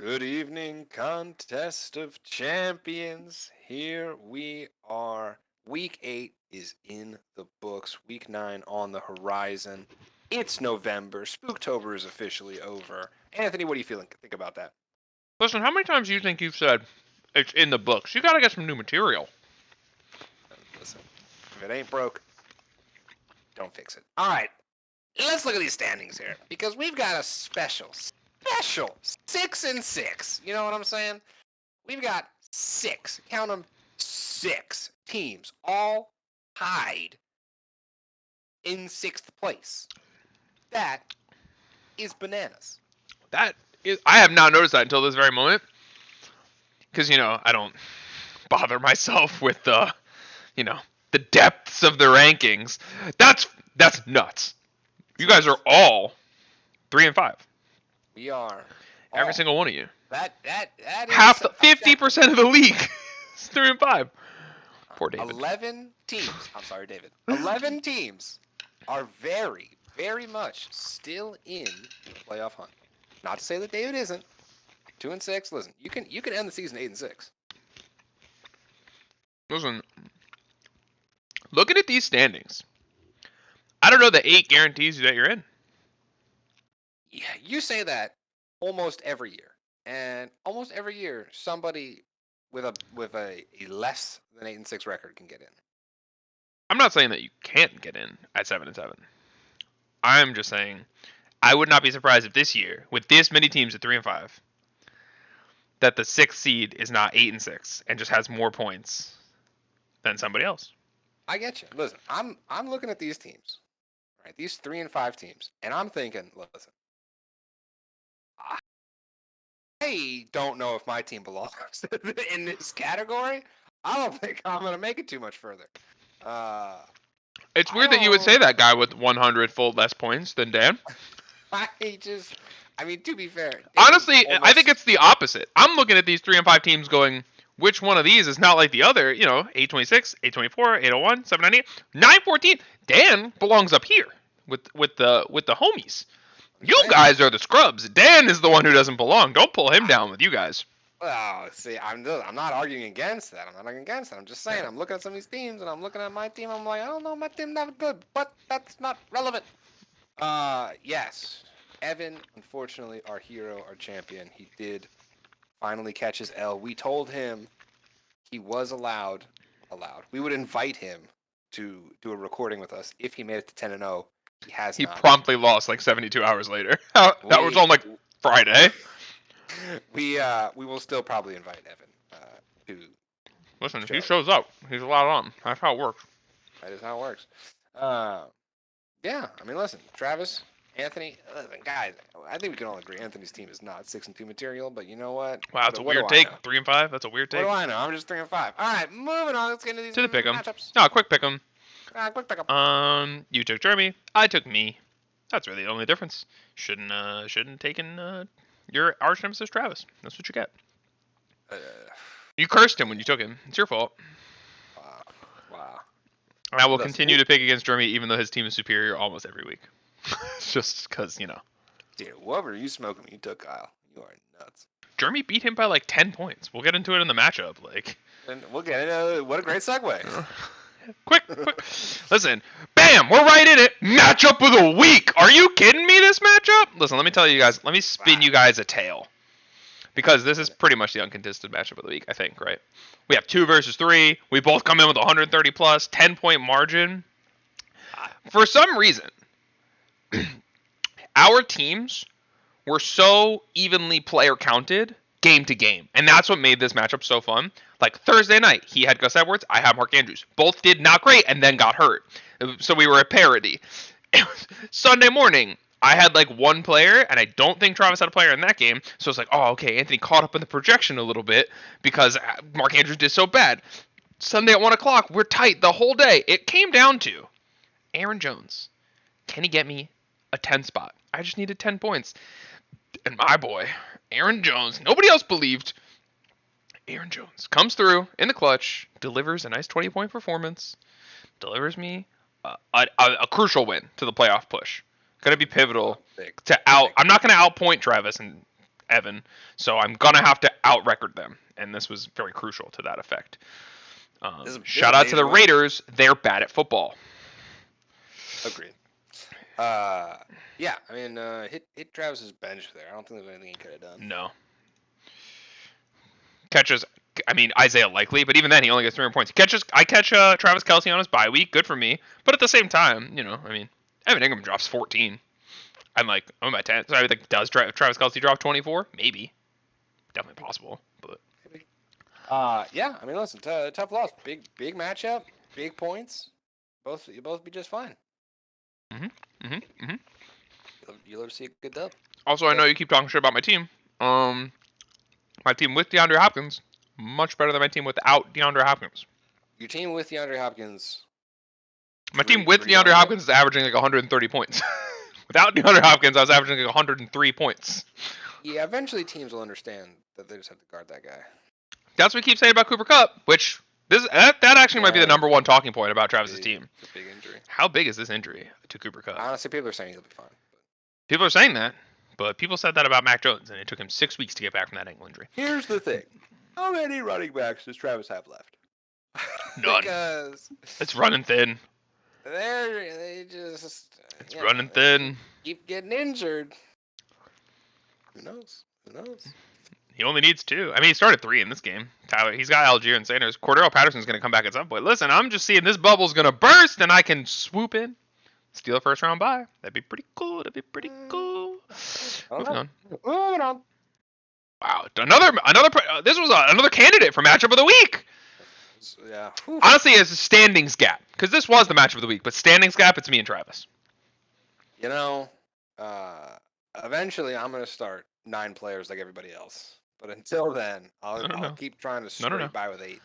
Good evening, Contest of Champions. Here we are. Week 8 is in the books. Week 9 on the horizon. It's November. Spooktober is officially over. Anthony, what do you think about that? Listen, how many times do you think you've said it's in the books? You gotta get some new material. Listen, if it ain't broke, don't fix it. All right, let's look at these standings here because we've got a special 6-6. You know what I'm saying? We've got 6, count them, 6 teams all tied in 6th place. That is bananas. That is, I have not noticed that until this very moment. Because, I don't bother myself with the depths of the rankings. That's nuts. You guys are all 3 and 5. We are. Every single one of you. That is half the 50% of the league is 3 and 5. Poor David. 11 teams. I'm sorry, David. 11 teams are very, very much still in the playoff hunt. Not to say that David isn't. 2 and 6. Listen, you can end the season 8 and 6. Listen, looking at these standings, I don't know that 8 guarantees you that you're in. Yeah, you say that almost every year, and almost every year somebody with a less than 8 and 6 record can get in. I'm not saying that you can't get in at 7 and 7. I'm just saying I would not be surprised if this year, with this many teams at 3 and 5, that the 6th seed is not 8 and 6 and just has more points than somebody else. I get you. Listen, I'm looking at these teams, right? These 3 and 5 teams, and I'm thinking, listen, I don't know if my team belongs in this category. I don't think I'm gonna make it too much further. It's weird that you would say that, guy with 100 full less points than Dan. I mean, to be fair, honestly, I think it's the opposite. I'm looking at these 3 and 5 teams going, which one of these is not like the other? 826, 824, 801, 798, 914. Dan belongs up here with the homies. You guys are the scrubs. Dan is the one who doesn't belong. Don't pull him down with you guys. Well, see, I'm not arguing against that. I'm not arguing against that. I'm just saying, I'm looking at some of these teams, and I'm looking at my team. I'm like, I don't know, my team's not good, but that's not relevant. Yes, Evan, unfortunately, our hero, our champion, he did finally catch his L. We told him he was allowed. We would invite him to do a recording with us if he made it to 10 and 0. He has not. He promptly lost like 72 hours later. That was on like Friday. We will still probably invite Evan to. Listen, if he shows up, he's allowed on. That's how it works. That is how it works. Yeah, I mean, listen, Travis, Anthony, listen, guys, I think we can all agree Anthony's team is not 6 and 2 material, but you know what? Wow, that's a weird take. 3 and 5. That's a weird take. What do I know? I'm just 3 and 5. All right, moving on. Let's get into these to the pick'em. matchups. No, quick pick'em. Quick pick'em. You took Jeremy. I took me. That's really the only difference. Shouldn't taken your arch nemesis Travis. That's what you get. You cursed him when you took him. It's your fault. Wow. I will continue to pick against Jeremy even though his team is superior almost every week. Just because, Dude, what were you smoking when you took Kyle? You are nuts. Jeremy beat him by like 10 points. We'll get into it in the matchup. And we'll get into what a great segue. Quick. Listen, bam, we're right in it. Matchup of the week. Are you kidding me, this matchup? Listen, let me tell you guys. Let me spin you guys a tale. Because this is pretty much the uncontested matchup of the week, I think, right? We have 2 versus 3. We both come in with 130 plus, 10-point margin. For some reason, our teams were so evenly player counted game to game. And that's what made this matchup so fun. Like Thursday night, he had Gus Edwards, I had Mark Andrews. Both did not great and then got hurt. So we were a parity. Sunday morning, I had like one player, and I don't think Travis had a player in that game. So it's like, oh, okay, Anthony caught up in the projection a little bit because Mark Andrews did so bad. Sunday at 1 o'clock, we're tight the whole day. It came down to Aaron Jones. Can he get me a 10 spot? I just needed 10 points. And my boy, Aaron Jones, nobody else believed. Aaron Jones comes through in the clutch, delivers a nice 20-point performance, delivers me a crucial win to the playoff push. Going to be pivotal to out. I'm not going to outpoint Travis and Evan. So I'm gonna have to out-record them, and this was very crucial to that effect. Shout out to the Raiders. They're bad at football. Agreed. Yeah, I mean, hit Travis's bench there. I don't think there's anything he could have done. No. Catches, I mean, Isaiah Likely, but even then, he only gets 300 points. I catch Travis Kelce on his bye week. Good for me. But at the same time, I mean, Evan Ingram drops 14. I'm like, I'm at 10. So I would think, does Travis Kelce drop 24? Maybe. Definitely possible. But maybe. Yeah, I mean, listen, tough loss. Big matchup. Big points. You both be just fine. You'll ever see a good dub. Also, I know you keep talking shit about my team. My team with DeAndre Hopkins, much better than my team without DeAndre Hopkins. Your team with DeAndre Hopkins. My team with DeAndre Hopkins is averaging like 130 points. Without DeAndre Hopkins, I was averaging like 103 points. Yeah, eventually teams will understand that they just have to guard that guy. That's what we keep saying about Cooper Kupp, which that actually might be the number one talking point about Travis's team. It's a big injury. How big is this injury to Cooper Kupp? Honestly, people are saying he'll be fine. People are saying that, but people said that about Mac Jones, and it took him 6 weeks to get back from that ankle injury. Here's the thing. How many running backs does Travis have left? None. Because it's running thin. They just... It's running thin. Keep getting injured. Who knows? He only needs 2. I mean, he started 3 in this game. Tyler, he's got Algier and Sanders. Cordero Patterson's going to come back at some point. Listen, I'm just seeing this bubble's going to burst, and I can swoop in, steal a first-round bye. That'd be pretty cool. Moving on. Wow, this was another candidate for matchup of the week. Yeah. Honestly, it's a standings gap, because this was the matchup of the week. But standings gap, it's me and Travis. Eventually I'm going to start 9 players like everybody else. But until then, I'll keep trying to scrape by with 8.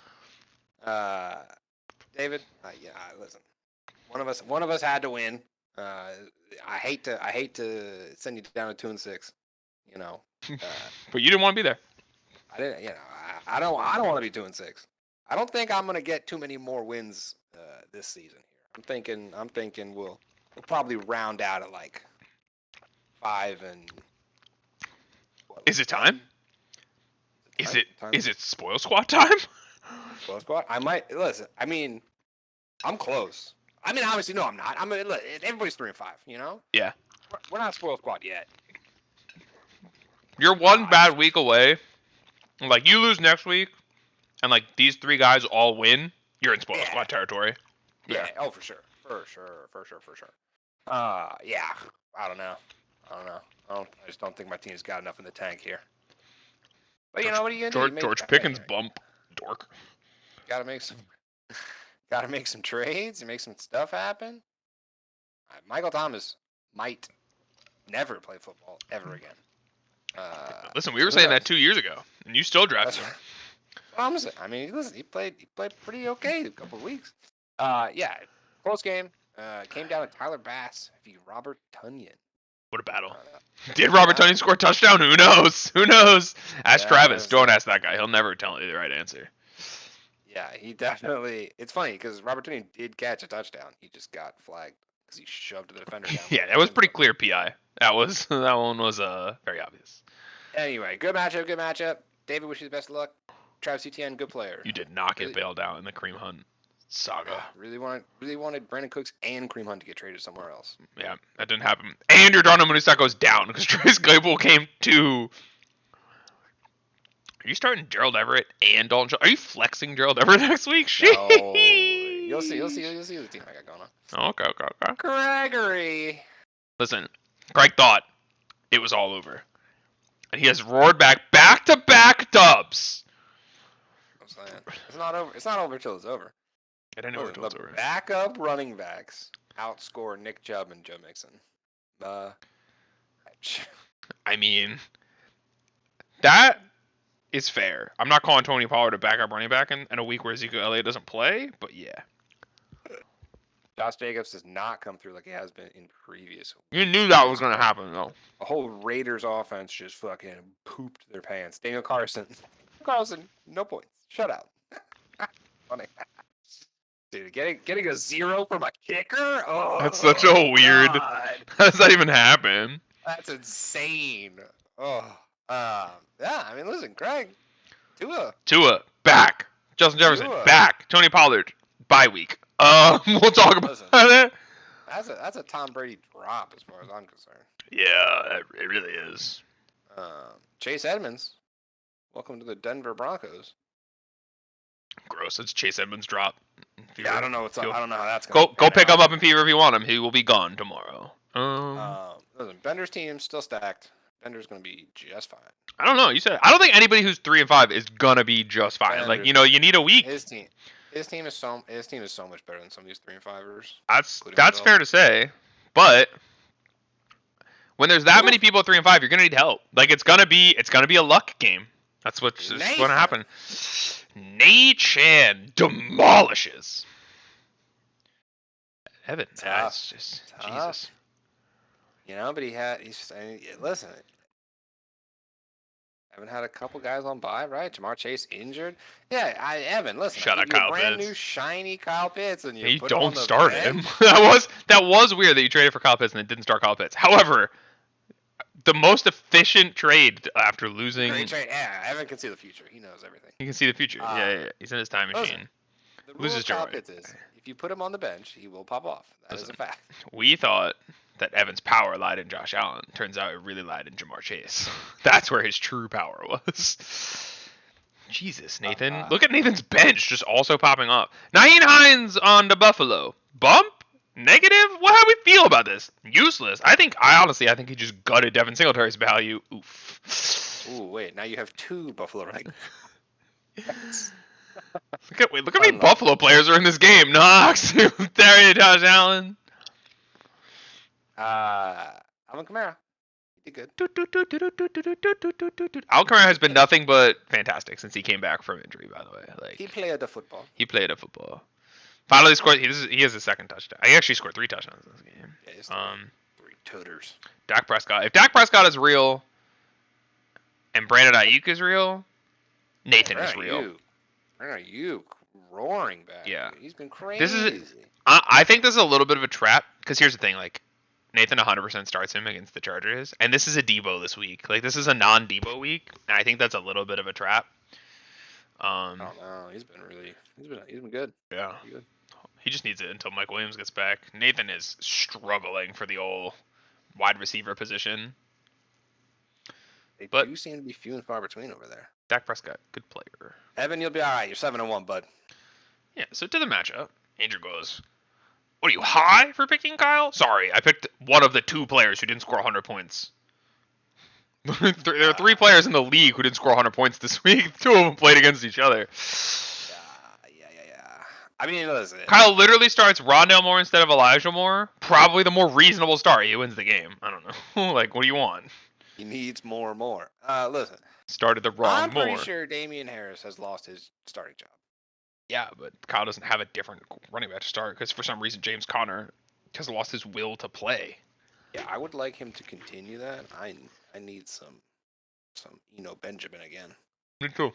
David, listen. One of us had to win. I hate to send you down to 2-6. But you didn't want to be there. I didn't. I don't want to be 2-6. I don't think I'm gonna get too many more wins this season here. I'm thinking we'll probably round out at like 5 and. Is it time? Is it spoil squad time? Spoil squad? I might listen. I mean, I'm close. I mean, obviously, no, I'm not. Look, everybody's 3-5. Yeah. We're not spoil squad yet. You're one bad week away. Like, you lose next week, and like these 3 guys all win, you're in spoil squad territory. Yeah. Oh, for sure. Yeah. I don't know. I just don't think my team's got enough in the tank here. But what are you gonna do? George Pickens bump, dork. Gotta make some trades and make some stuff happen. Michael Thomas might never play football ever again. Listen, we were saying that 2 years ago, and you still drafted him. I mean, listen, he played pretty okay a couple of weeks. Yeah, close game. Came down to Tyler Bass v. Robert Tonyan. What a battle. Did Robert Tonyan score a touchdown? Who knows? Ask Travis. Don't ask that guy. He'll never tell you the right answer. Yeah, he definitely... It's funny, because Robert Tonyan did catch a touchdown. He just got flagged because he shoved the defender down. Yeah, that was pretty clear PI. That one was very obvious. Anyway, good matchup. David, wish you the best of luck. Travis Etienne, good player. You did not get bailed out in the Kareem Hunt saga. Really wanted Brandon Cooks and Kareem Hunt to get traded somewhere else. Yeah, that didn't happen. And your Darnell Mooney goes down because Trace Claypool came to. Are you starting Gerald Everett and Dalton Schultz? Are you flexing Gerald Everett next week? No. You'll see the team I got going on. Okay. Gregory. Listen, Craig thought it was all over. And he has roared back-to-back dubs. I'm saying. It's not over. It's not over until it's over. It ain't over until it's over. Backup running backs outscore Nick Chubb and Joe Mixon. I mean, that is fair. I'm not calling Tony Pollard a backup running back in a week where Ezekiel Elliott doesn't play, but yeah. Josh Jacobs does not come through like he has been in previous weeks. You knew that was going to happen, though. The whole Raiders offense just fucking pooped their pants. Daniel Carlson, no points. Shut out. Funny. Dude, getting a 0 from a kicker? Oh, that's such a weird... God. How does that even happen? That's insane. Oh, Yeah, I mean, listen, Greg, Tua back. Justin Jefferson Tua. back. Tony Pollard bye week. We'll talk about Listen, it. that's a Tom Brady drop as far as I'm concerned. Yeah, it really is. Chase Edmonds, welcome to the Denver Broncos. Gross. It's Chase Edmonds drop. Yeah, I don't know what's up. I don't know how that's Go going. pick him up in Fever if you want him. He will be gone tomorrow. Listen, Bender's team still stacked. Bender's gonna be just fine. I don't know. You said I don't think anybody who's 3-5 is gonna be just fine. Bender's Like you need a week. His team is so much better than some of these 3-5ers. That's fair to say, but when there's that many people at 3-5, you're gonna need help. Like it's gonna be a luck game. That's what's gonna happen. Nate Chan demolishes. Evan, it's just Jesus. You know, but listen. Evan had a couple guys on bye, right? Jamar Chase injured. Yeah, Evan, listen. Shut up, Kyle brand Pitts. new shiny Kyle Pitts, and you put don't him on the start bench. him. that was weird that you traded for Kyle Pitts and then didn't start Kyle Pitts. However, the most efficient trade after losing. Great trade. Yeah, Evan can see the future. He knows everything. He can see the future. Yeah. He's in his time machine. The rule of Kyle Pitts is if you put him on the bench, he will pop off. That is a fact. We thought that Evan's power lied in Josh Allen. Turns out it really lied in Jamar Chase. That's where his true power was. Jesus, Nathan. Look at Nathan's bench just also popping up. Naeem Hines on the Buffalo. Bump? Negative? How do we feel about this? Useless. I honestly think he just gutted Devin Singletary's value. Oof. Ooh, wait. Now you have two Buffalo right. Look how many Buffalo players are in this game. Knox, Terry, Josh Allen. Alvin Kamara. He did good. Alvin Kamara has been nothing but fantastic since he came back from injury, by the way. Like he played the football. Finally scored. He has a second touchdown. He actually scored 3 touchdowns in this game. Yeah, he's 3 toters. Dak Prescott. If Dak Prescott is real, and Brandon Ayuk is real, Nathan is real. Brandon Ayuk roaring back. Yeah, he's been crazy. I think this is a little bit of a trap because here's the thing. Like Nathan 100% starts him against the Chargers, and this is a Debo this week. Like this is a non-Debo week, and I think that's a little bit of a trap. I don't know. He's been good. Yeah. He just needs it until Mike Williams gets back. Nathan is struggling for the old wide receiver position. They do seem to be few and far between over there. Dak Prescott, good player. Evan, you'll be all right. You're 7-1, bud. Yeah. So to the matchup, Andrew goes, "What are you high for picking Kyle?" Sorry, I picked one of the 2 players who didn't score 100 points. There are 3 players in the league who didn't score 100 points this week. 2 of them played against each other. Yeah. I mean, listen. Kyle literally starts Rondale Moore instead of Elijah Moore. Probably the more reasonable start. He wins the game. I don't know. Like, what do you want? He needs more. Listen. Started the wrong Moore. I'm pretty sure Damian Harris has lost his starting job. Yeah, but Kyle doesn't have a different running back to start because for some reason James Conner has lost his will to play. Yeah, I would like him to continue that. I need some Benjamin again. Me too.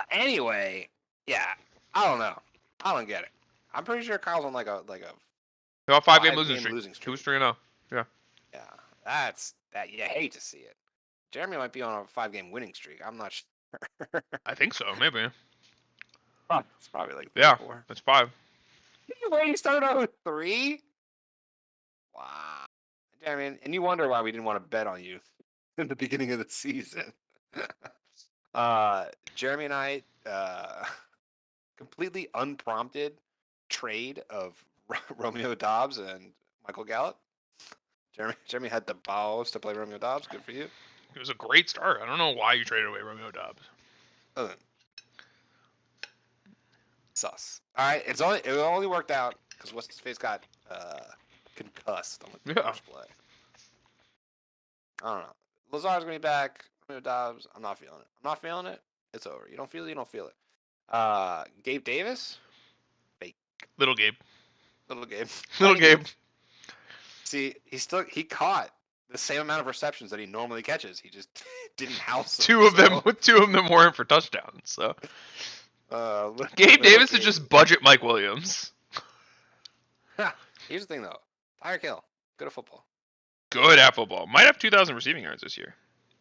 Anyway, yeah, I don't know. I don't get it. I'm pretty sure Kyle's on like a 5-game losing streak. 2-3-0. Yeah. Yeah, that's that. You hate to see it. Jeremy might be on a 5-game winning streak. I'm not sure. I think so. Maybe. It's probably like 4. That's 5. He started 0-3. Wow. Jeremy, and you wonder why we didn't want to bet on you in the beginning of the season. Jeremy and I completely unprompted trade of Romeo Dobbs and Michael Gallup. Jeremy had the balls to play Romeo Dobbs. Good for you. It was a great start. I don't know why you traded away Romeo Dobbs. Sus. All right, it only worked out because what's his face got concussed on the first play. I don't know. Lazard's gonna be back. Romeo Dobbs. I'm not feeling it. It's over. You don't feel it. You don't feel it. Gabe Davis. Fake. Little Gabe. See, he caught the same amount of receptions that he normally catches. He just didn't house them. Two of them weren't for touchdowns. So Gabe Davis is just budget Mike Williams. Here's the thing though, Tyreek Hill, good at football. Good at football. Might have 2,000 receiving yards this year.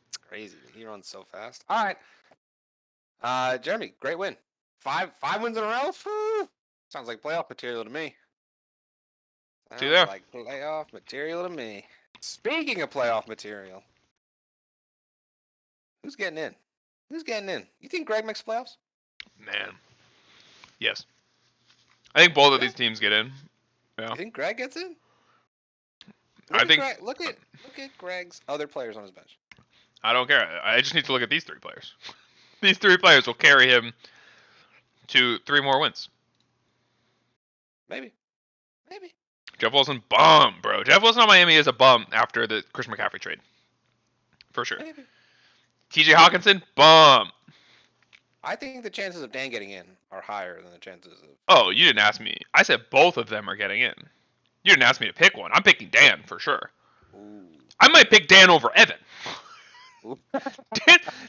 It's crazy. He runs so fast. All right. Jeremy, great win. Five wins in a row. Whew. Sounds like playoff material to me. See Sounds there? like playoff material to me. Speaking of playoff material, who's getting in? Who's getting in? You think Greg makes playoffs? Man. Yes. I think both of Yeah. these teams get in. Yeah. You think Greg gets in? I think. Look at Greg's other players on his bench. I don't care. I just need to look at these 3 players. These 3 players will carry him to 3 more wins. Maybe. Jeff Wilson, bum, bro. Jeff Wilson on Miami is a bum after the Chris McCaffrey trade. For sure. Maybe. TJ Hawkinson, bum. I think the chances of Dan getting in are higher than the chances of. Oh, you didn't ask me. I said both of them are getting in. You didn't ask me to pick one. I'm picking Dan for sure. Ooh. I might pick Dan over Evan. Ooh.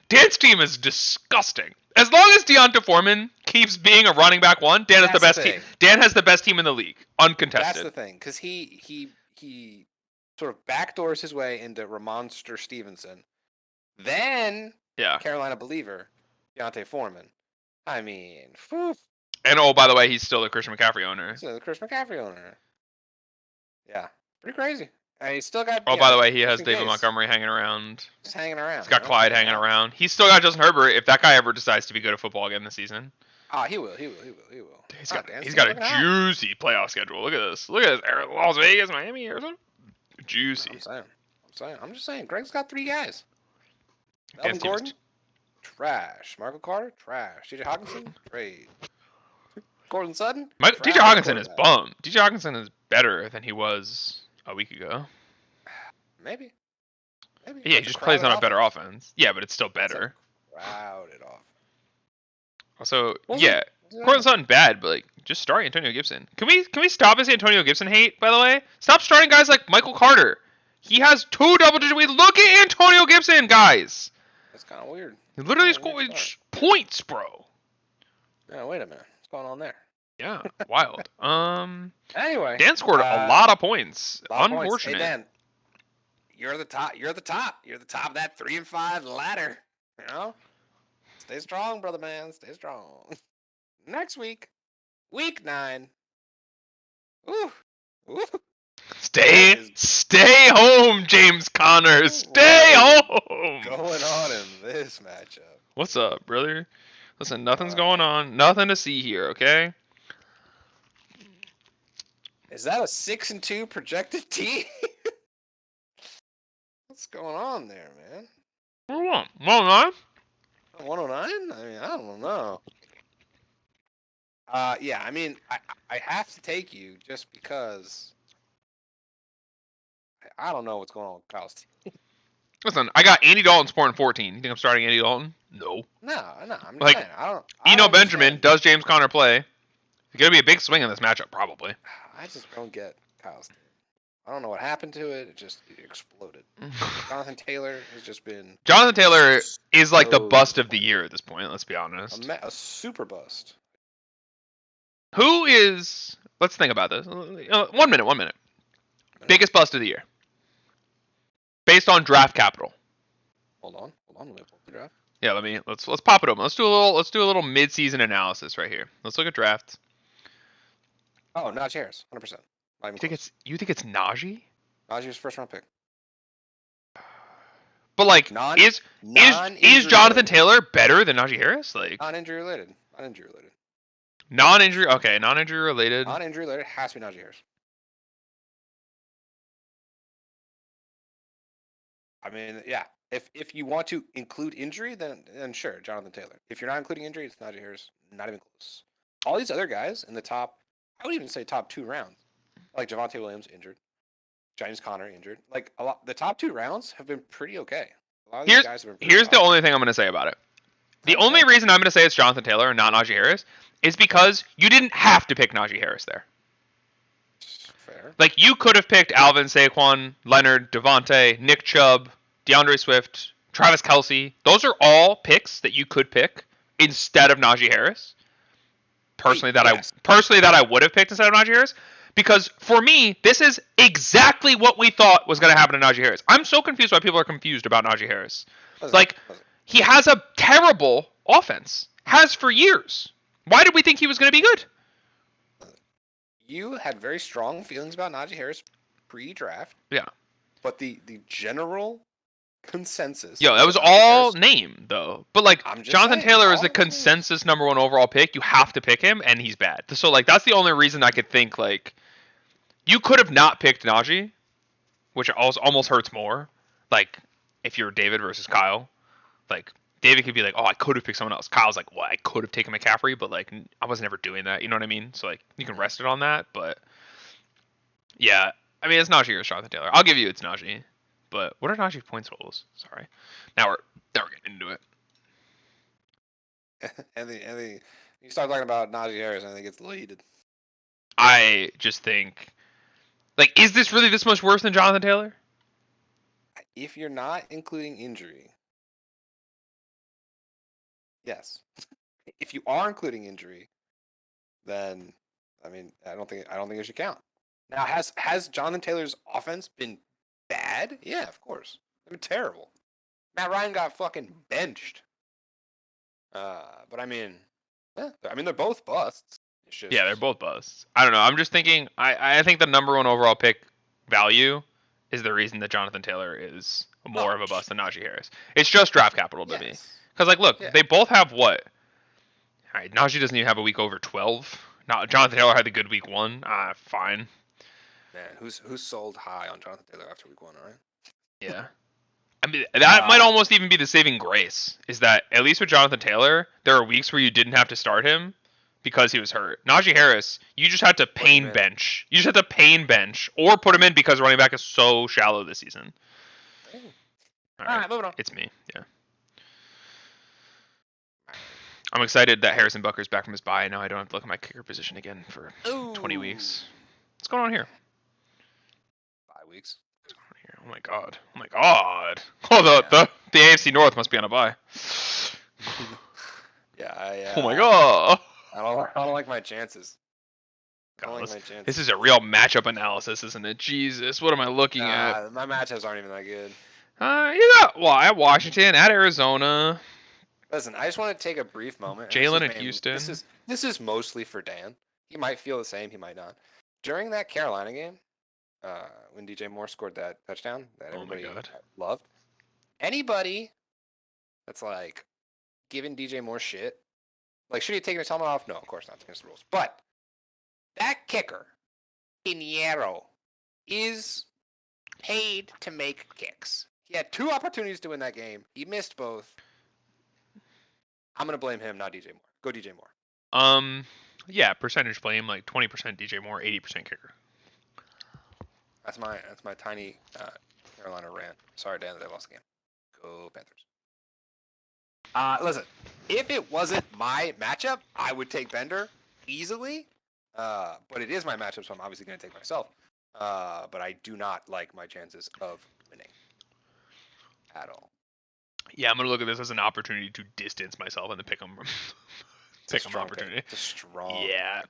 Dan's team is disgusting. As long as Deonta Foreman keeps being a running back 1, Dan is the best team. Dan has the best team in the league, uncontested. That's the thing, because he sort of backdoors his way into Ramonster Stevenson, then Carolina believer Deontay Foreman. I mean, whew. And oh, by the way, he's still the Christian McCaffrey owner. So the Chris McCaffrey owner. Yeah, pretty crazy. And he's still got. Oh, by the way, he has David Montgomery hanging around. Just hanging around. He's got Clyde hanging around. He's still got Justin Herbert. If that guy ever decides to be good at football again this season. Ah, he will. He's got a juicy playoff schedule. Look at this. Las Vegas, Miami, Arizona. Juicy. I'm just saying. Greg's got 3 guys. Melvin Gordon, trash. Marco Carter, trash. TJ Hawkinson, trade. Gordon Sutton, TJ Hawkinson is bum. TJ Hawkinson is better than he was a week ago. Maybe. Yeah, he just plays on a better offense. Yeah, but it's still better. Crowded off. Also, yeah, Courtland Sutton bad, but like just start Antonio Gibson. Can we stop this Antonio Gibson hate? By the way, stop starting guys like Michael Carter. He has 2 double-digit wins. Look at Antonio Gibson, guys. That's kind of weird. He literally scored points, bro. Yeah, wait a minute. What's going on there? Yeah, wild. Anyway, Dan scored a lot of points. Unfortunate. Hey Dan, you're the top. You're the top of that 3 and 5 ladder. You know, stay strong, brother man. Stay strong. Next week, week 9. Ooh. Stay home, James Conner. Stay home. Going on in this matchup. What's up, brother? Listen, nothing's going on. Nothing to see here, okay? Is that a 6-2 projected team? What's going on there, man? 109? 109? I mean, I don't know. Yeah, I mean, I have to take you just because I don't know what's going on with Kyle's team. Listen, I got Andy Dalton scoring 14. You think I'm starting Andy Dalton? No. No, I'm just like, saying. I Eno don't Benjamin, understand. does James Conner play? It's going to be a big swing in this matchup, probably. I just don't get Kyle's team. I don't know what happened to it. It exploded. Jonathan Taylor has just been... Jonathan Taylor is like the bust of the year at this point, let's be honest. A super bust. Who is... Let's think about this. 1 minute. Biggest bust of the year. Based on draft capital. Hold on. Let me pull the draft. Yeah, let's pop it open. Let's do a little mid-season analysis right here. Let's look at drafts. Oh, Najee Harris, 100%. You think it's Najee? Najee's first round pick. But like, is Jonathan Taylor better than Najee Harris? Like, non-injury related. Non-injury. Okay, non-injury related. Non-injury related has to be Najee Harris. I mean, yeah. If you want to include injury, then sure, Jonathan Taylor. If you're not including injury, it's Najee Harris. Not even close. All these other guys in the top, I would even say top 2 rounds, like Javonte Williams injured, James Conner injured. Like the top 2 rounds have been pretty okay. A lot of these guys have been here's the only thing I'm going to say about it. The only reason I'm going to say it's Jonathan Taylor and not Najee Harris is because you didn't have to pick Najee Harris there. Fair. Like, you could have picked Alvin, Saquon, Leonard, Devontae, Nick Chubb, DeAndre Swift, Travis Kelce. Those are all picks that you could pick instead of Najee Harris. Personally, that I would have picked instead of Najee Harris. Because for me, this is exactly what we thought was going to happen to Najee Harris. I'm so confused why people are confused about Najee Harris. Like, he has a terrible offense. Has for years. Why did we think he was going to be good? You had very strong feelings about Najee Harris pre-draft. Yeah. But the general consensus. Yo, that was Najee all Harris, name, though. But, like, I'm just Jonathan saying, Taylor is all the of his names. consensus #1 overall pick. You have to pick him, and he's bad. So, like, that's the only reason I could think, like, you could have not picked Najee, which almost hurts more. Like, if you're David versus Kyle, like, David could be like, oh, I could have picked someone else. Kyle's like, well, I could have taken McCaffrey, but, like, I was never doing that. You know what I mean? So, like, you can rest it on that, but, yeah. I mean, it's Najee or Jonathan Taylor. I'll give you it's Najee. But what are Najee's points totals? Sorry. Now we're getting into it. and you start talking about Najee Harris, and I think it's heated. I just think, like, is this really this much worse than Jonathan Taylor? If you're not including injury, yes. If you are including injury, then I mean, I don't think it should count. Now, has Jonathan Taylor's offense been bad? Yeah, of course. They've been terrible. Matt Ryan got fucking benched. But I mean, they're both busts. It's just, Yeah, they're both busts. I don't know. I'm just thinking. I think the #1 overall pick value is the reason that Jonathan Taylor is more of a bust than Najee Harris. It's just draft capital to me. Because, like, look, they both have what? All right, Najee doesn't even have a week over 12. Now, Jonathan Taylor had a good week 1. Fine. Man, who's sold high on Jonathan Taylor after week 1, all right? Yeah. I mean, that might almost even be the saving grace, is that at least with Jonathan Taylor, there are weeks where you didn't have to start him because he was hurt. Najee Harris, you just had to pain bench. You just had to pain bench or put him in because running back is so shallow this season. All right, moving on. It's me, yeah. I'm excited that Harrison Butker's back from his bye. Now I don't have to look at my kicker position again for 20 weeks. What's going on here? 5 weeks. Oh my god. Oh my god. Oh, the AFC North must be on a bye. Yeah, oh my god. I don't like my chances. This is a real matchup analysis, isn't it? Jesus, what am I looking at? My matchups aren't even that good. You got at Washington, at Arizona. Listen, I just want to take a brief moment. Jalen at Houston. This is mostly for Dan. He might feel the same. He might not. During that Carolina game, when DJ Moore scored that touchdown that everybody loved, anybody that's like giving DJ Moore shit, like, should he have taken his helmet off? No, of course not. It's against the rules. But that kicker, Pinheiro, is paid to make kicks. He had 2 opportunities to win that game. He missed both. I'm going to blame him, not DJ Moore. Go DJ Moore. Yeah, percentage blame, like 20% DJ Moore, 80% kicker. That's my tiny Carolina rant. Sorry, Dan, that they lost the game. Go Panthers. Listen, if it wasn't my matchup, I would take Bender easily. But it is my matchup, so I'm obviously going to take myself. But I do not like my chances of winning at all. Yeah, I'm going to look at this as an opportunity to distance myself and the pick 'em opportunity. It's a strong. Yeah.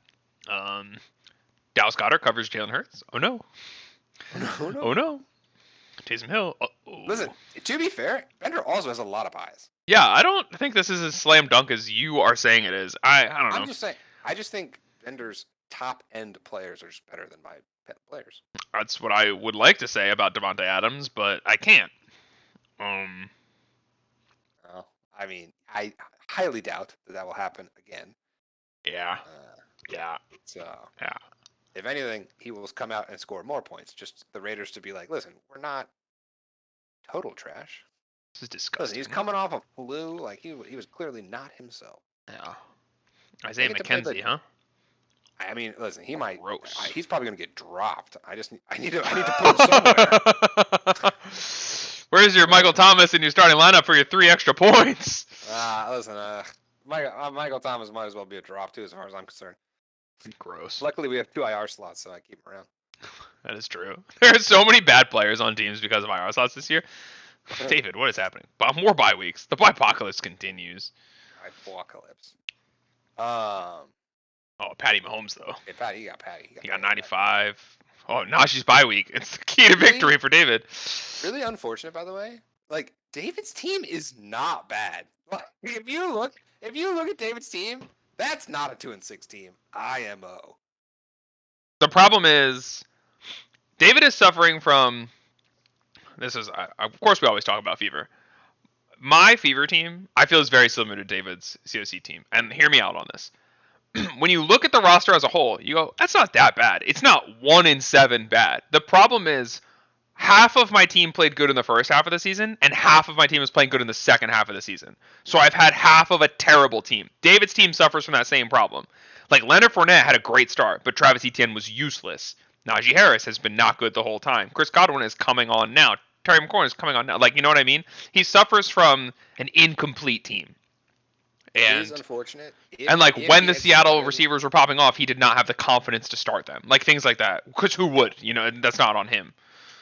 Dallas Goedert covers Jalen Hurts. Oh no. Oh no. Taysom Hill. Uh-oh. Listen, to be fair, Bender also has a lot of buys. Yeah, I don't think this is as slam dunk as you are saying it is. I don't know. I'm just saying. I just think Bender's top end players are just better than my players. That's what I would like to say about Devontae Adams, but I can't. I mean, I highly doubt that will happen again. Yeah. Yeah. So. Yeah. If anything, he will come out and score more points. Just the Raiders to be like, listen, we're not total trash. This is disgusting. Listen, he's coming off a flu. Like, he was clearly not himself. Yeah. Isaiah McKenzie, huh? I mean, listen, he might. Gross. He's probably gonna get dropped. I need to put him somewhere. Where's your Michael Thomas in your starting lineup for your 3 extra points? Listen, Michael Thomas might as well be a drop too, as far as I'm concerned. Gross. Luckily, we have 2 IR slots, so I keep him around. That is true. There are so many bad players on teams because of IR slots this year. David, what is happening? More bye weeks. The bye-apocalypse continues. Bye-apocalypse. Oh, Patty Mahomes, though. Hey, Patty, he got Patty. He got 95. Oh, Najee's bye week. It's the key to victory for David. Really unfortunate, by the way. Like, David's team is not bad. Like, if you look at David's team, that's not a 2-6 team. IMO. The problem is David is suffering from. This is, of course, we always talk about Fever. My Fever team, I feel, is very similar to David's CoC team. And hear me out on this. When you look at the roster as a whole, you go, that's not that bad. It's not 1-7 bad. The problem is half of my team played good in the first half of the season, and half of my team is playing good in the second half of the season. So I've had half of a terrible team. David's team suffers from that same problem. Like, Leonard Fournette had a great start, but Travis Etienne was useless. Najee Harris has been not good the whole time. Chris Godwin is coming on now. Terry McLaurin is coming on now. Like, you know what I mean? He suffers from an incomplete team. It And is unfortunate. when the Seattle receivers were popping off, he did not have the confidence to start them. Like, things like that. Because who would? You know, that's not on him.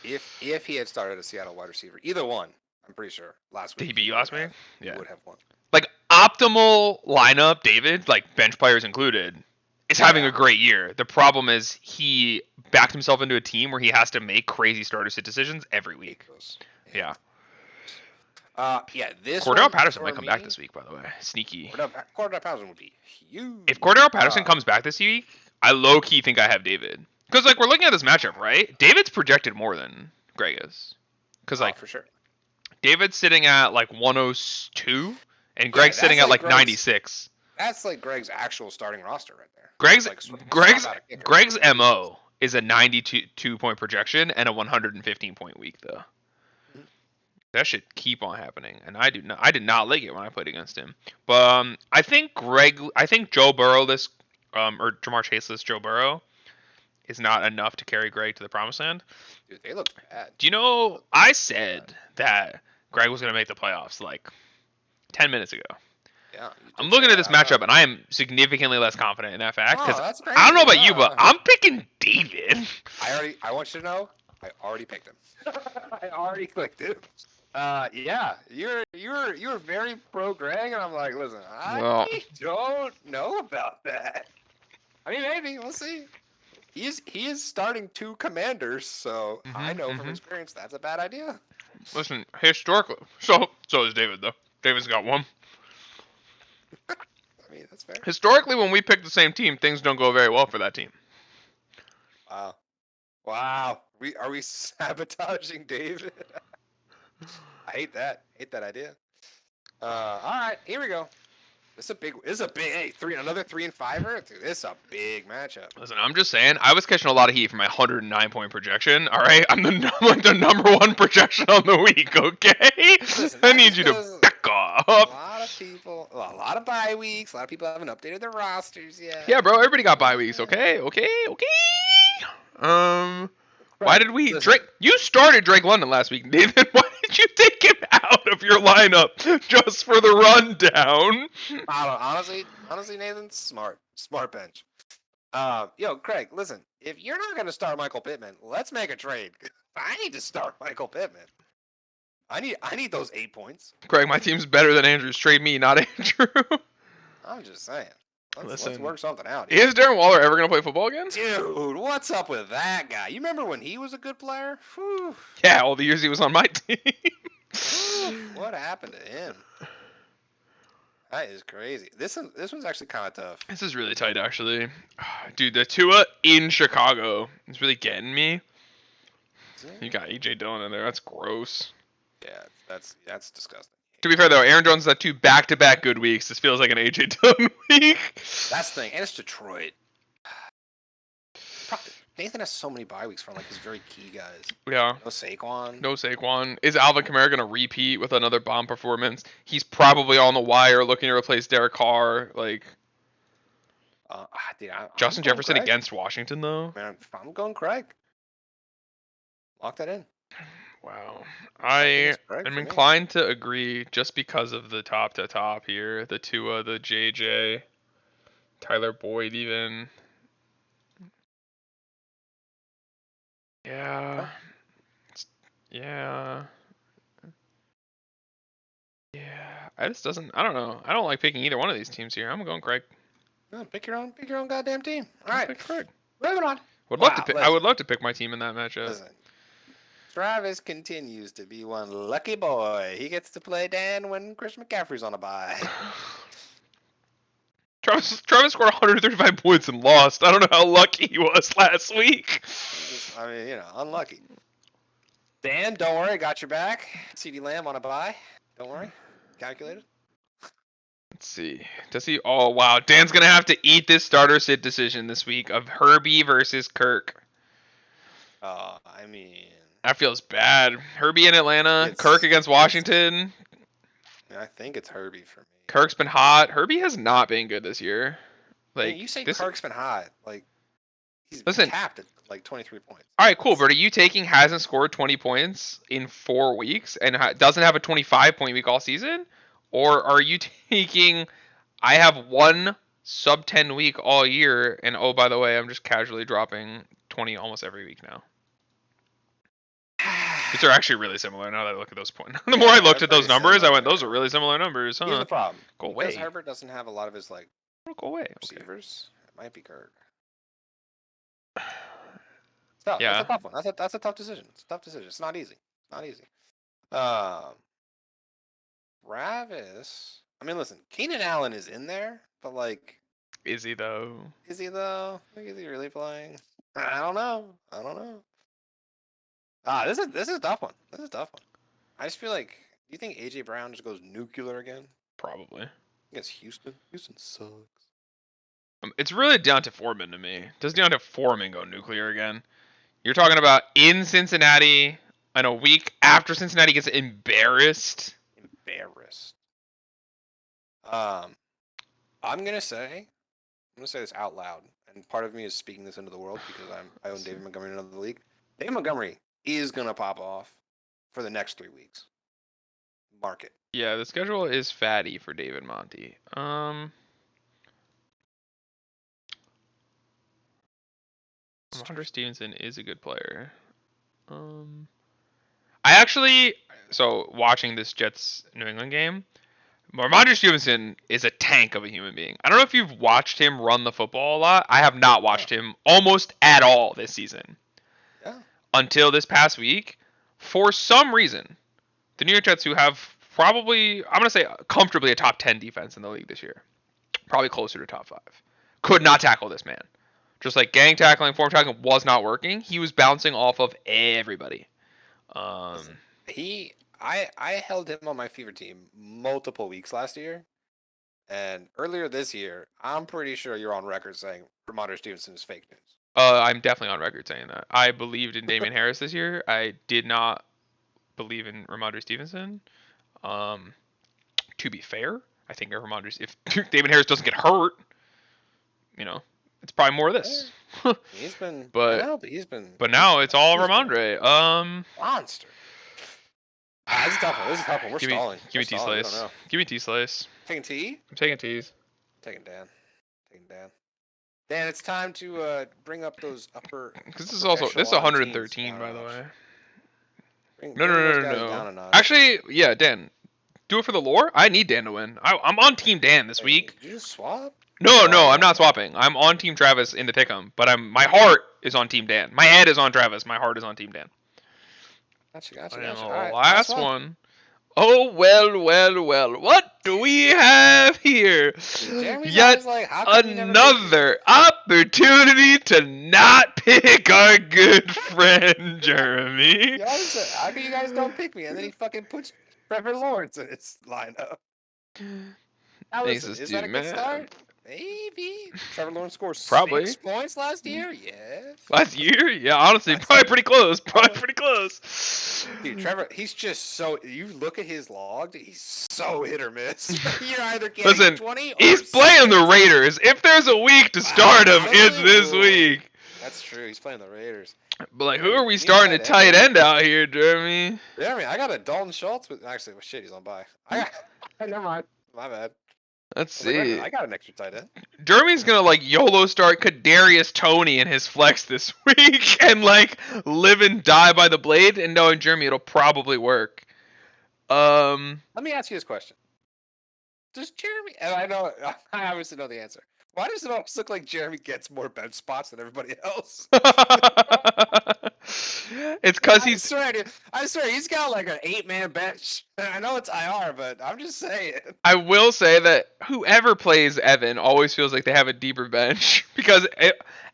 If he had started a Seattle wide receiver, either one, I'm pretty sure last week. Did he beat you last week? Yeah, he would have won. Like, optimal lineup, David, like bench players included, is having a great year. The problem is he backed himself into a team where he has to make crazy starter sit decisions every week. Yeah. This Cordell Patterson might come back this week, by the way. Sneaky. Cordell Patterson would be huge. If Cordell Patterson comes back this week, I low-key think I have David. Because, like, we're looking at this matchup, right? David's projected more than Greg is. Because, like, for sure. David's sitting at, like, 102, and Greg's sitting at, like, 96. That's, like, Greg's actual starting roster right there. Greg's MO is a 92-point projection and a 115-point week, though. That should keep on happening, and I did not like it when I played against him. But I think Joe Burrow or Jamar Chaseless Joe Burrow is not enough to carry Greg to the promised land. Dude, they look bad. Do you know I said that Greg was going to make the playoffs like 10 minutes ago? Yeah. I'm looking at this matchup, and I am significantly less confident in that fact because that's I don't know about you, but I'm picking David. I want you to know, I already picked him. I already clicked it. Yeah, you're very pro Greg, and I'm like, listen, I don't know about that. I mean, maybe we'll see. He is starting 2 commanders, so I know from experience that's a bad idea. Listen, historically, so is David though. David's got one. I mean, that's fair. Historically, when we pick the same team, things don't go very well for that team. Wow. Are we sabotaging David? I hate that. Hate that idea. All right, here we go. This is a big another 3 and 5er. Dude, this is a big matchup. Listen, I'm just saying, I was catching a lot of heat for my 109-point projection. All right, I'm the number 1 projection on the week. Okay, listen, I need you to back off. A lot of people, a lot of bye weeks. A lot of people haven't updated their rosters yet. Yeah, bro, everybody got bye weeks. Okay. Why did we Drake? You started Drake London last week, Nathan. Why did you take him out of your lineup just for the rundown? I don't, honestly, Nathan, smart bench. Yo, Craig, listen. If you're not gonna start Michael Pittman, let's make a trade. I need to start Michael Pittman. I need those 8 points. Craig, my team's better than Andrew's. Trade me, not Andrew. I'm just saying. Let's work something out. Is Darren Waller ever going to play football again? Dude, what's up with that guy? You remember when he was a good player? Whew. Yeah, all the years he was on my team. What happened to him? That is crazy. This one's actually kind of tough. This is really tight, actually. Dude, the Tua in Chicago is really getting me. You got AJ Dillon in there. That's gross. Yeah, that's disgusting. To be fair, though, Aaron Jones had 2 back-to-back good weeks. This feels like an AJ Dillon week. That's the thing. And it's Detroit. Nathan has so many bye weeks from like his very key guys. Yeah. No Saquon. No Saquon. Is Alvin Kamara going to repeat with another bomb performance? He's probably on the wire looking to replace Derek Carr. Like, Justin Jefferson Craig against Washington, though? Man, I'm going Craig. Lock that in. Wow. I am inclined to agree just because of the top to top here. The Tua, the JJ, Tyler Boyd even. Yeah. Yeah. I don't know. I don't like picking either one of these teams here. I'm going Craig. No, pick your own goddamn team. All right. Pick Craig. Moving on. I would love to pick my team in that matchup. Listen. Travis continues to be one lucky boy. He gets to play Dan when Chris McCaffrey's on a bye. Travis scored 135 points and lost. I don't know how lucky he was last week. I mean, unlucky. Dan, don't worry, I got your back. CeeDee Lamb on a bye. Don't worry. Calculated. Let's see. Does he? Oh, wow. Dan's going to have to eat this starter sit decision this week of Herbie versus Kirk. I mean... That feels bad. Herbie in Atlanta. Kirk against Washington. I think it's Herbie for me. Kirk's been hot. Herbie has not been good this year. Like, you say Kirk's been hot. Like, he's capped at like 23 points. All right, cool. But are you taking hasn't scored 20 points in 4 weeks and doesn't have a 25-point week all season? Or are you taking I have one sub 10 week all year and oh, by the way, I'm just casually dropping 20 almost every week now? These are actually really similar now that I look at those points. The more I looked at those numbers, I went, those are really similar numbers, huh? Here's the problem. Go away. Because Herbert doesn't have a lot of his, like, go away. receivers. It might be Kirk. It's tough. Yeah. That's a tough one. That's a tough decision. It's a tough decision. It's not easy. It's not easy. Travis. I mean, listen, Keenan Allen is in there, but, like... Is he, though? Is he, though? Like, is he really playing? I don't know. This is a tough one. This is a tough one. I just feel like, do you think AJ Brown just goes nuclear again? Probably. Against Houston. Houston sucks. It's really down to Foreman to me. Does Deontay Foreman go nuclear again? You're talking about in Cincinnati and a week after Cincinnati gets embarrassed. I'm gonna say this out loud, and part of me is speaking this into the world because I own David Montgomery in another league. David Montgomery is gonna pop off for the next 3 weeks. Mark it. Yeah, the schedule is fatty for David Monty. Hunter Stevenson is a good player. Watching this Jets New England game, Ramondre Stevenson is a tank of a human being. I don't know if you've watched him run the football a lot. I have not watched him almost at all this season. Yeah. Until this past week, for some reason, the New York Jets, who have probably, I'm going to say comfortably a top 10 defense in the league this year, probably closer to top 5, could not tackle this man. Just like gang tackling, form tackling was not working. He was bouncing off of everybody. I held him on my fever team multiple weeks last year. And earlier this year, I'm pretty sure you're on record saying Ramondre Stevenson is fake news. I'm definitely on record saying that. I believed in Damien Harris this year. I did not believe in Ramondre Stevenson. To be fair, I think if Damien Harris doesn't get hurt, it's probably more of this. He's been, but now it's all Ramondre. Monster. This is a tough one. We're stalling. Give me T-Slice. Give me T-Slice. Taking T? I'm taking T's. Taking Dan. Dan, it's time to bring up those upper. Because this is 113, by the way. No. Actually, yeah, Dan. Do it for the lore. I need Dan to win. I'm on Team Dan this week. Did you just swap? No, I'm not swapping. I'm on Team Travis in the pick'em, but my heart is on Team Dan. My head is on Travis. My heart is on Team Dan. Gotcha. All right, last one. Oh, well. What do we have here? Yet another opportunity to not pick our good friend Jeremy. How come you guys don't pick me? And then he fucking puts Trevor Lawrence in his lineup. Is that a good start? Maybe. Trevor Lawrence scored 6 points last year? Yes. Last year? Yeah, honestly, probably pretty close. Dude, Trevor, he's just so... You look at his log, he's so hit or miss. You're either getting 20 or... He's playing the Raiders. If there's a week to start him, it's this week. That's true. He's playing the Raiders. But, who are we starting at tight end out here, Jeremy? Jeremy, I got a Dalton Schultz. Actually, shit, he's on bye. Never mind. My bad. Let's see. I got an extra tight end. Jeremy's gonna YOLO start Kadarius Toney in his flex this week and live and die by the blade. And knowing Jeremy, it'll probably work. Let me ask you this question: Does Jeremy? And I obviously know the answer. Why does it always look like Jeremy gets more bench spots than everybody else? It's because I he's. swear, dude, I swear, he's got like an 8-man bench. I know it's IR, but I'm just saying. I will say that whoever plays Evan always feels like they have a deeper bench because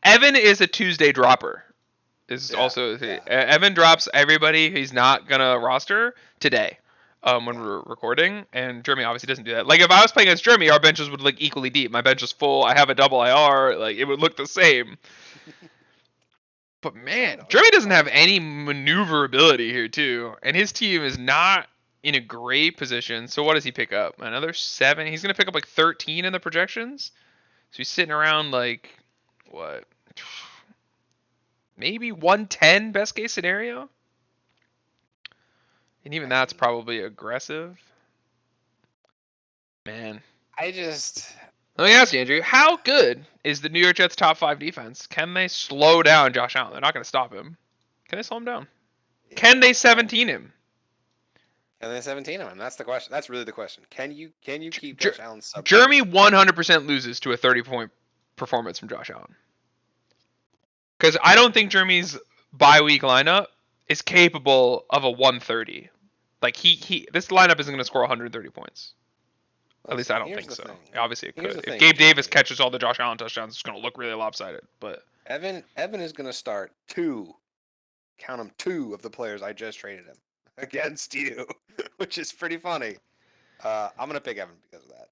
Evan is a Tuesday dropper. Is Yeah, also yeah, Evan drops everybody he's not gonna roster today. When yeah. we're recording, and Jeremy obviously doesn't do that. Like if I was playing against Jeremy, our benches would look equally deep. My bench is full. I have a double IR. Like it would look the same. But I man, know. Jeremy doesn't have any maneuverability here too, and his team is not in a great position. So what does he pick up? Another 7. He's gonna pick up like 13 in the projections. So he's sitting around like what? Maybe 110 best case scenario. And even that's Man, probably aggressive. Man. I just. Let me ask you, Andrew, how good is the New York Jets' top 5 defense? Can they slow down Josh Allen? They're not going to stop him. Can they slow him down? Can they 17 him? Can they 17 him? That's the question. That's really the question. Can you keep Jer- Josh Allen sub? Jeremy 100% loses to a 30-point performance from Josh Allen. Because I don't think Jeremy's bye-week lineup is capable of a 130. Like this lineup isn't going to score 130 points. At least Listen, I don't here's think the so. thing. Obviously it Here's could. the If thing, Gabe Davis Jeremy. catches all the Josh Allen touchdowns, it's going to look really lopsided. But Evan is going to start count them 2 of the players I just traded him against you, which is pretty funny. I'm going to pick Evan because of that.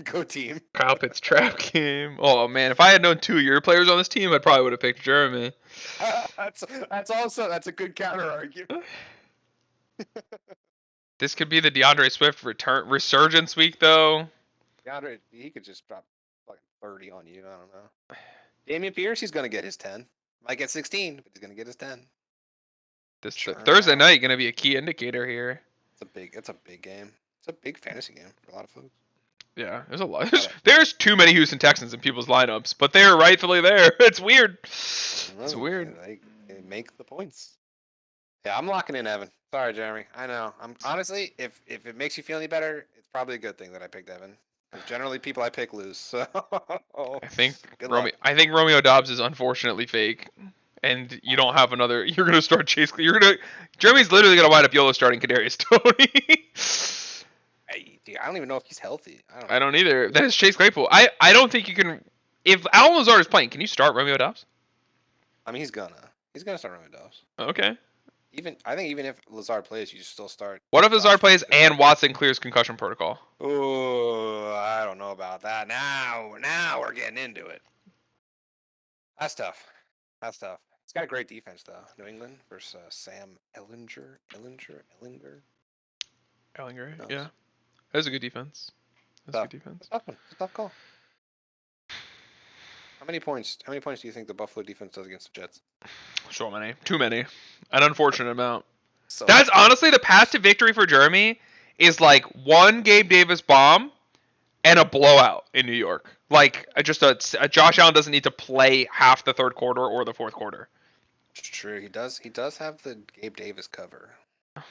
Go team. Kyle Pitts trap game. Oh man, if I had known 2 of your players on this team, I probably would have picked Jeremy. That's a good counter argument. This could be the DeAndre Swift resurgence week though. DeAndre, he could just drop like 30 on you. I don't know. Damian Pierce, he's going to get his 10. Might get 16, but he's going to get his 10. This Sure. Thursday night going to be a key indicator here. It's a big game. It's a big fantasy game for a lot of folks. Yeah, there's a lot. There's too many Houston Texans in people's lineups, but they're rightfully there. It's weird. It's weird. They make the points. Yeah, I'm locking in Evan. Sorry, Jeremy. I know. I'm honestly, if it makes you feel any better, it's probably a good thing that I picked Evan. Because generally, people I pick lose. So I think good luck. Romeo Dobbs is unfortunately fake, and you don't have another. You're gonna start Chase. Jeremy's literally gonna wind up YOLO starting Kadarius Toney. Dude, I don't even know if he's healthy. I don't either. That is Chase Claypool. I don't think you can. If Alan Lazard is playing, can you start Romeo Dobbs? I mean, he's gonna start Romeo Dobbs. Okay. I think even if Lazard plays, you still start. What if Lazard plays and Watson clears concussion protocol? Oh, I don't know about that. Now we're getting into it. That's tough. It's got a great defense though. New England versus Sam Ellinger. Ellinger, yeah. That was a good defense. That's a good defense. It's a tough one. It's a tough call. How many points do you think the Buffalo defense does against the Jets? So many. Too many. An unfortunate amount. So That's honestly the path to victory for Jeremy is like one Gabe Davis bomb and a blowout in New York. Like just a Josh Allen doesn't need to play half the third quarter or the fourth quarter. It's true. He does have the Gabe Davis cover. But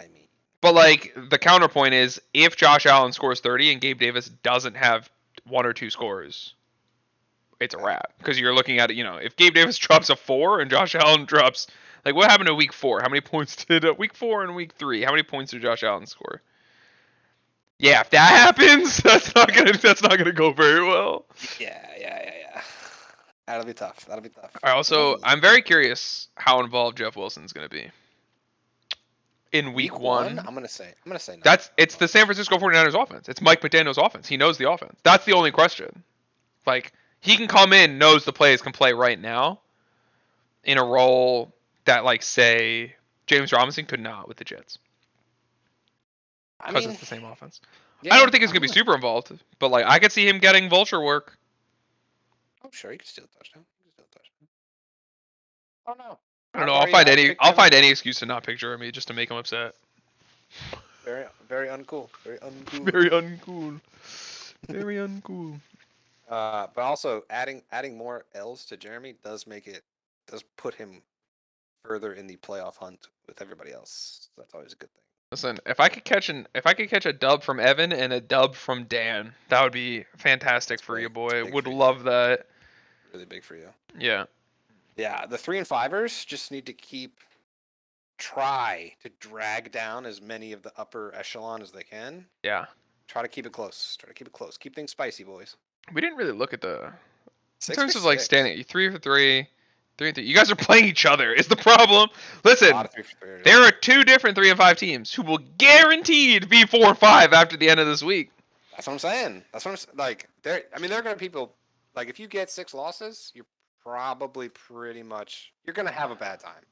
I mean, but like the counterpoint is if Josh Allen scores 30 and Gabe Davis doesn't have 1 or 2 scores, it's a wrap. Because you're looking at it, if Gabe Davis drops a 4 and Josh Allen drops, like what happened to week 4? How many points did week 4 and week 3? How many points did Josh Allen score? Yeah, if that happens, that's not gonna go very well. Yeah. That'll be tough. I'm very curious how involved Jeff Wilson's gonna be in week 1. I'm gonna say no. It's the San Francisco 49ers offense. It's Mike McDaniel's offense. He knows the offense. That's the only question. Like he can come in, knows the plays, can play right now in a role that like say James Robinson could not with the Jets. Because it's the same offense. Yeah, I don't think he's gonna be super involved, but like I could see him getting vulture work. Oh sure, he can steal a touchdown. Oh no. I don't know. I'll find any excuse to not pick Jeremy just to make him upset. Very uncool. Very uncool. But also adding more L's to Jeremy does put him further in the playoff hunt with everybody else. That's always a good thing. Listen, if I could catch a dub from Evan and a dub from Dan, that would be fantastic for you, boy. Would love that. Really big for you. Yeah. Yeah, the 3 and 5ers just need to try to drag down as many of the upper echelon as they can. Yeah. Try to keep it close. Try to keep it close. Keep things spicy, boys. We didn't really look at the in 6 terms for of like 6. standing 3 for 3, 3 and 3. You guys are playing each other is the problem. A Listen, lot of 3 for 3. there are 2 different 3 and 5 teams who will guaranteed be 4 and 5 after the end of this week. That's what I'm saying. That's what I'm like. There are going to be people like if you get 6 losses, you're probably pretty much you're going to have a bad time.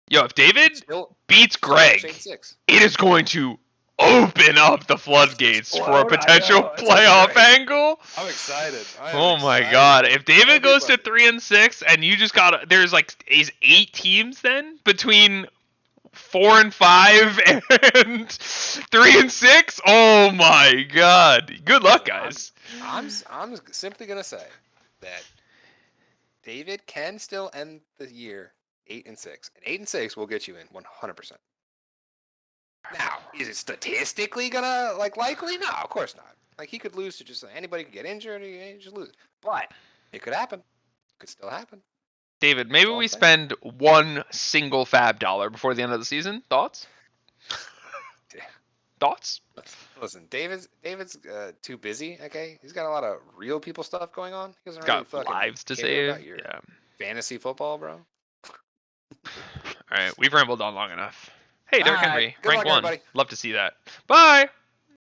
Yo, if David Still beats Greg, shade 6. it is going to open up the floodgates for a potential playoff angle. I'm excited. Oh my god! If David goes to 3 and 6, and you just got there's like is 8 teams then between 4 and 5 and 3 and 6. Oh my god! Good luck, guys. I'm simply gonna say that David can still end the year 8 and 6, and 8 and 6 will get you in 100%. Now, is it statistically gonna likely? No, of course not. Like he could lose to just anybody could get injured, he just lose. But it could happen. It could still happen. David, maybe we spend one single fab dollar before the end of the season. Thoughts? Thoughts? Listen, David's too busy. Okay, he's got a lot of real people stuff going on. He doesn't got really lives to care save. about your Yeah. fantasy football, bro. All right, we've rambled on long enough. Hey, Derrick Henry, Good rank luck, 1. everybody. Love to see that. Bye.